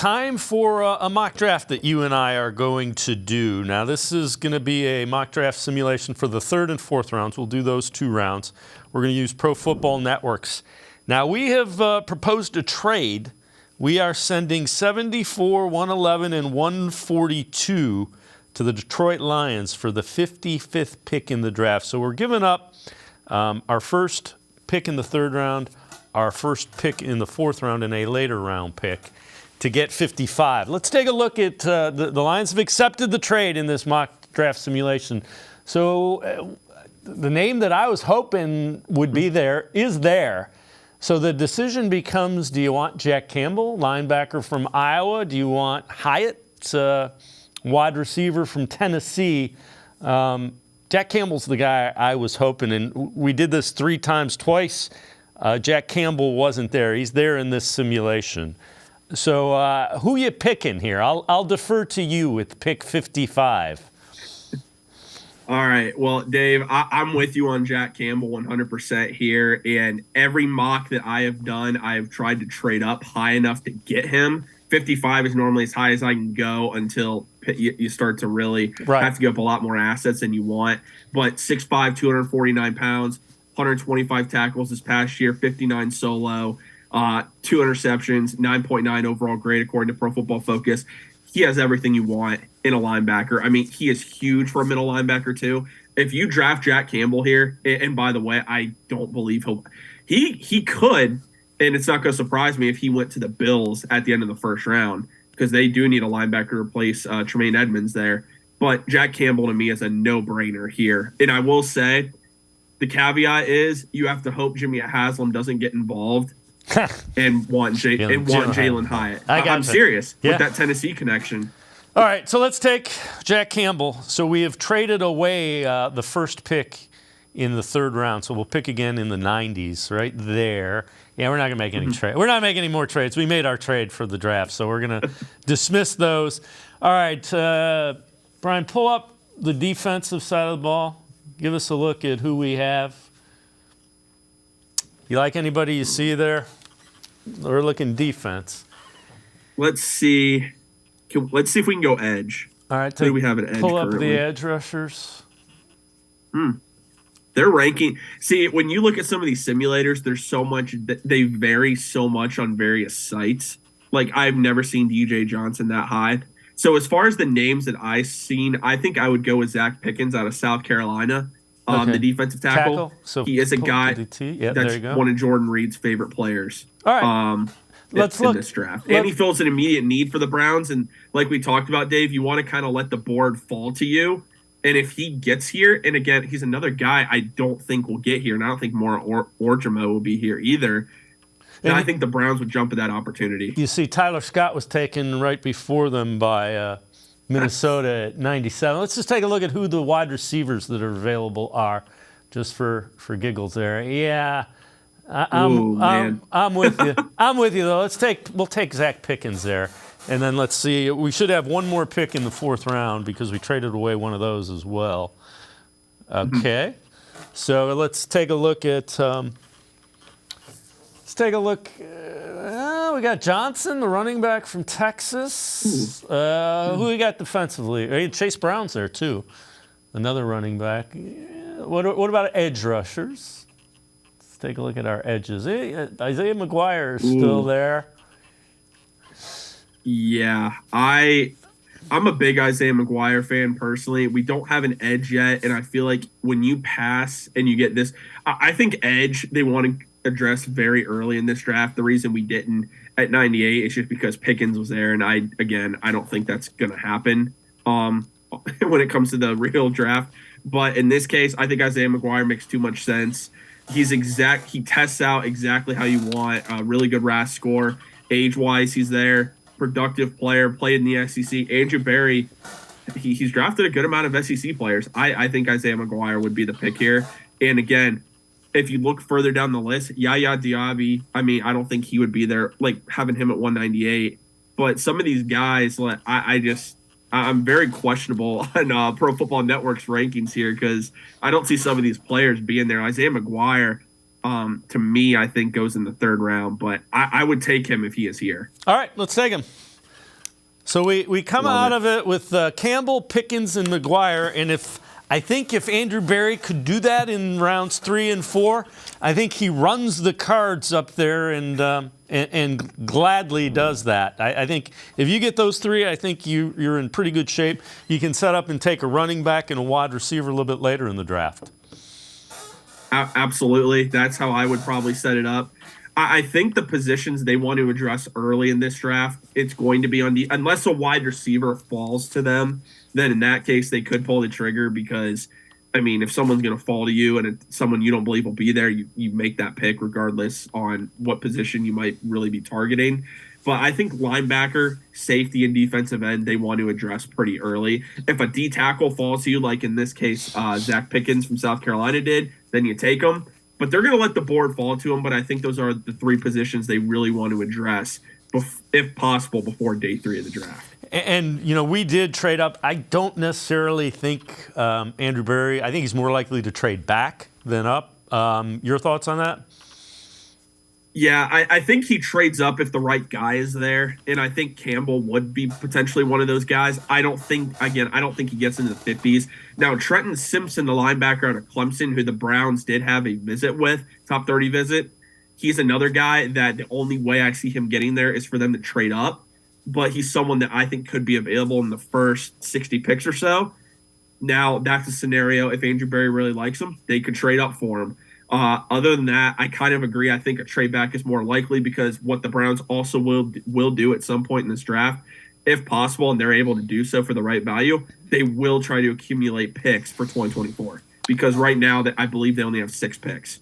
Time for a mock draft that you and I are going to do. Now, this is going to be a mock draft simulation for the third and fourth rounds. We'll do those 2 rounds. We're going to use Pro Football Network's. Now, we have proposed a trade. We are sending 74, 111, and 142 to the Detroit Lions for the 55th pick in the draft. So we're giving up our first pick in the third round, our first pick in the fourth round, and a later round pick to get 55. Let's take a look at the Lions have accepted the trade in this mock draft simulation. So the name that I was hoping would be there is there. So the decision becomes, do you want Jack Campbell, linebacker from Iowa? Do you want Hyatt, wide receiver from Tennessee? Jack Campbell's the guy I was hoping, and we did this 3 times twice. Jack Campbell wasn't there. He's there in this simulation. So who you picking here? I'll defer to you with pick 55. All right. Well, Dave, I'm with you on Jack Campbell 100% here. And every mock that I have done, I have tried to trade up high enough to get him. 55 is normally as high as I can go until you start to really have to give up a lot more assets than you want. But 6'5", 249 pounds, 125 tackles this past year, 59 solo. 2 interceptions, 9.9 overall grade according to Pro Football Focus. He has everything you want in a linebacker. I mean, he is huge for a middle linebacker too. If you draft Jack Campbell here, and by the way, I don't believe he could, and it's not going to surprise me if he went to the Bills at the end of the first round, because they do need a linebacker to replace Tremaine Edmonds there. But Jack Campbell to me is a no-brainer here. And I will say, the caveat is you have to hope Jimmy Haslam doesn't get involved and want Jalen Hyatt. I'm serious with that Tennessee connection. All right, so let's take Jack Campbell. So we have traded away the first pick in the third round. So we'll pick again in the 90s, right there. Yeah, we're not going to make any trade. We're not making any more trades. We made our trade for the draft, so we're going to dismiss those. All right, Brian, pull up the defensive side of the ball. Give us a look at who we have. You like anybody you see there? We're looking defense. Let's see. Let's see if we can go edge. All right, do we have an edge? Pull up currently? the edge rushers. They're ranking. See, when you look at some of these simulators, there's so much that they vary so much on various sites. Like, I've never seen DJ Johnson that high. So as far as the names that I've seen, I think I would go with Zach Pickens out of South Carolina. The defensive tackle. So he is a guy that's one of Jordan Reed's favorite players. All right. Let's look in this draft. And he feels an immediate need for the Browns. And like we talked about, Dave, you want to kind of let the board fall to you. And if he gets here, and again, he's another guy I don't think will get here, and I don't think Mora Orjamo will be here either. And I think the Browns would jump at that opportunity. You see, Tyler Scott was taken right before them by Minnesota at 97. Let's just take a look at who the wide receivers that are available are, just for giggles there. Yeah, I'm with you. I'm with you though. We'll take Zach Pickens there, and then let's see. We should have one more pick in the fourth round because we traded away one of those as well. Okay, so let's take a look at. We got Johnson, the running back from Texas. Who we got defensively? Chase Brown's there too, another running back. What about edge rushers? Let's take a look at our edges. Isaiah McGuire is still there. Yeah, I'm a big Isaiah McGuire fan personally. We don't have an edge yet, and I feel like when you pass and you get this, I think edge they want to address very early in this draft. The reason we didn't at 98 is just because Pickens was there, and I don't think that's going to happen when it comes to the real draft. But in this case, I think Isaiah McGuire makes too much sense. He tests out exactly how you want. A really good RAS score. Age-wise, he's there. Productive player, played in the SEC. Andrew Berry, he's drafted a good amount of SEC players. I think Isaiah McGuire would be the pick here. And again, if you look further down the list, Yaya Diaby, I mean, I don't think he would be there, like having him at 198. But some of these guys, like I'm very questionable on Pro Football Network's rankings here because I don't see some of these players being there. Isaiah McGuire, to me, I think goes in the third round, but I would take him if he is here. All right, let's take him. So we come Love out it. of it with Campbell, Pickens, and McGuire, and I think if Andrew Berry could do that in rounds 3 and 4, I think he runs the cards up there and gladly does that. I think if you get those 3, I think you're in pretty good shape. You can set up and take a running back and a wide receiver a little bit later in the draft. Absolutely. That's how I would probably set it up. I think the positions they want to address early in this draft, it's going to be unless a wide receiver falls to them, then in that case they could pull the trigger because, I mean, if someone's going to fall to you and it's someone you don't believe will be there, you make that pick regardless on what position you might really be targeting. But I think linebacker, safety, and defensive end, they want to address pretty early. If a D tackle falls to you, like in this case, Zach Pickens from South Carolina did, then you take him. But they're going to let the board fall to them. But I think those are the 3 positions they really want to address, if possible, before day 3 of the draft. And we did trade up. I don't necessarily think Andrew Berry. I think he's more likely to trade back than up. Your thoughts on that? Yeah, I think he trades up if the right guy is there, and I think Campbell would be potentially one of those guys. I don't think he gets into the 50s. Now, Trenton Simpson, the linebacker out of Clemson, who the Browns did have a visit with, top 30 visit, he's another guy that the only way I see him getting there is for them to trade up, but he's someone that I think could be available in the first 60 picks or so. Now, that's a scenario. If Andrew Berry really likes him, they could trade up for him. Other than that, I kind of agree. I think a trade back is more likely because what the Browns also will do at some point in this draft, if possible, and they're able to do so for the right value, they will try to accumulate picks for 2024. Because right now, I believe they only have 6 picks.